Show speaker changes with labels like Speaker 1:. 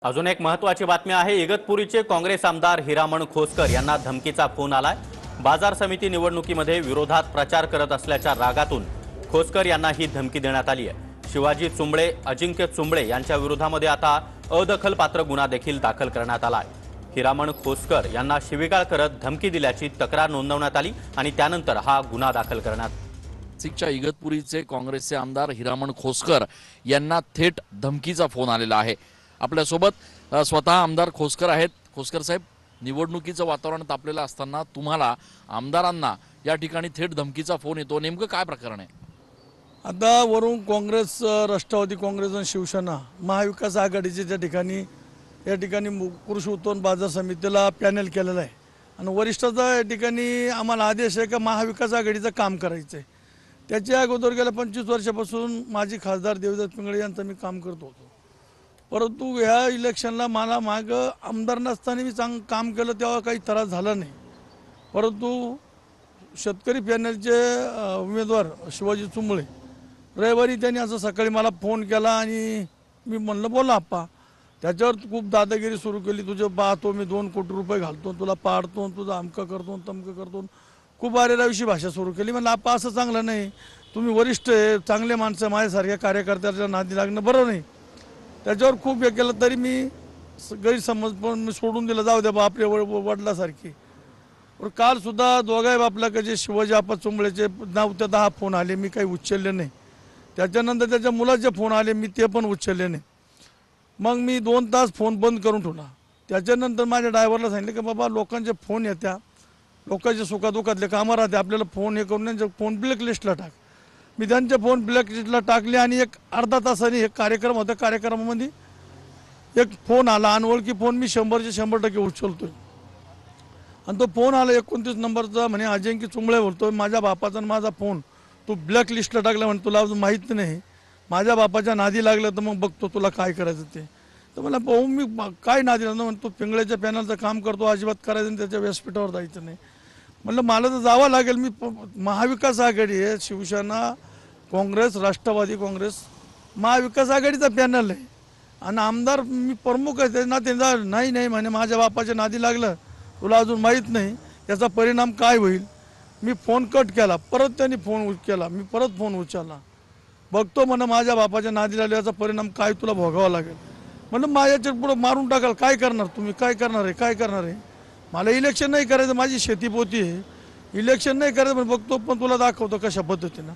Speaker 1: अजून एक महत्त्वाची बातमी आहे। इगतपुरीचे काँग्रेस आमदार हिरामण खोसकर यांना धमकीचा फोन आलाय। बाजार समिती निवडणुकीमध्ये विरोधात प्रचार करत असल्याच्या रागातून खोसकर यांना ही धमकी देण्यात आली आहे। शिवाजी चुंबळे, अजिंक्य चुंबळे यांच्या विरोधामध्ये आता अदखलपात्र गुन्हा देखील दाखल करण्यात आला आहे। हिरामण खोसकर यांना शिवीगाळ करत धमकी दिल्याची तक्रार नोंदवण्यात आली आणि त्यानंतर हा गुन्हा दाखल करण्यात
Speaker 2: नाशिकच्या इगतपुरीचे काँग्रेसचे आमदार हिरामण खोसकर यांना थेट धमकीचा फोन आलेला आहे। आपल्या सोबत स्वतः आमदार खोसकर आहेत। खोसकर साहेब, निवडणुकीचं वातावरण तापलेलं असताना तुम्हाला आमदारांना या ठिकाणी थेट धमकीचा फोन येतो, नेमकं काय प्रकरण आहे?
Speaker 3: आता वरून काँग्रेस, राष्ट्रवादी काँग्रेस आणि शिवसेना महाविकास आघाडीचे त्या ठिकाणी या ठिकाणी कृषी उत्पन्न बाजार समितीला पॅनल केलेला आहे आणि वरिष्ठाचा या ठिकाणी आम्हाला आदेश आहे का महाविकास आघाडीचं काम करायचं आहे। त्याच्या अगोदर गेल्या 25 वर्षापासून माजी खासदार देवदत्त पिंगळे यांचं मी काम करत होतो, परंतु ह्या इलेक्शनला मला माग आमदार नसताना मी काम केलं तेव्हा काही त्रास झाला नाही। परंतु शेतकरी पॅनलचे उमेदवार शिवाजी चुंबळे रविवारी त्यांनी असं सकाळी मला फोन केला आणि मी म्हणलं बोला आप्पा, त्याच्यावर खूप दादागिरी सुरू केली। तुझे पाहतो मी 2 कोटी रुपये घालतो, तुला पाडतो, तुझं अमकं करतो तमकं करतो, खूप अरेराविषयी भाषा सुरू केली। म्हणलं आप्पा असं चांगलं नाही, तुम्ही वरिष्ठ आहे, चांगले माणसं, माझ्यासारख्या कार्यकर्त्याच्या नादी लागणं बरं नाही। त्याच्यावर खूप हे केलं तरी मी गैरसमज पण मी सोडून दिलं, जाऊ द्या बा आपल्या वडिलासारखी। पण कालसुद्धा दोघाही बापल्याकडे जे शिवाजी आप्पा चुंबळेचे 9 ते 10 फोन आले, मी काही उचलले नाही। त्याच्यानंतर त्याच्या मुलाचे फोन आले, मी ते पण उचलले नाही। मग मी 2 तास फोन बंद करून ठेवला। त्याच्यानंतर माझ्या ड्रायव्हरला सांगितलं की बाबा लोकांचे फोन येत्या, लोकांचे सुखादुखातले कामं राहते, आपल्याला फोन हे करून त्यांचे फोन ब्लॅकलिस्टला टाक। मी त्यांचे फोन ब्लॅकलिस्टला टाकले आणि एक अर्धा तासाने एक कार्यक्रम होता, कार्यक्रमामध्ये एक फोन आला अनोळखी फोन, मी 100चे 100% उचलतोय आणि तो फोन आला 29 नंबरचा, म्हणे अजिंक्य चुंबळे बोलतोय, माझ्या बापाचा आणि माझा फोन तू ब्लॅकलिस्टला टाकला, म्हणे तुला अजून माहीत नाही, माझ्या बापाच्या नादी लागलं तर मग बघतो तुला काय करायचं ते। तर मला पाहू मी काय नादी लागलं, म्हणतो तू पिंगळेच्या पॅनलचं काम करतो, अजिबात करायचं नाही, त्याच्या व्यासपीठावर जायचं नाही। म्हणलं मला तर जावं लागेल, मी महाविकास आघाडी आहे, शिवसेना काँग्रेस राष्ट्रवादी काँग्रेस महाविकास आघाडीचा पॅनल आहे आणि आमदार मी प्रमुख आहे, ना ते नाही नाही म्हणे माझ्या बापाच्या नादी लागलं, तुला अजून माहीत नाही याचा परिणाम काय होईल। मी फोन कट केला, परत त्यांनी फोन केला, मी परत फोन उचलला, बघतो म्हणा माझ्या बापाच्या नादी लागलं याचा परिणाम काय तुला भोगावा लागेल। म्हणलं माझ्याच्या पुढं मारून टाकाल, काय करणार तुम्ही, काय करणार आहे, काय करणार आहे? मला इलेक्शन नाही करायचं, माझी शेतीपोती आहे, इलेक्शन नाही करायचं, पण बघतो पण तुला दाखवतो कशा पद्धतीनं।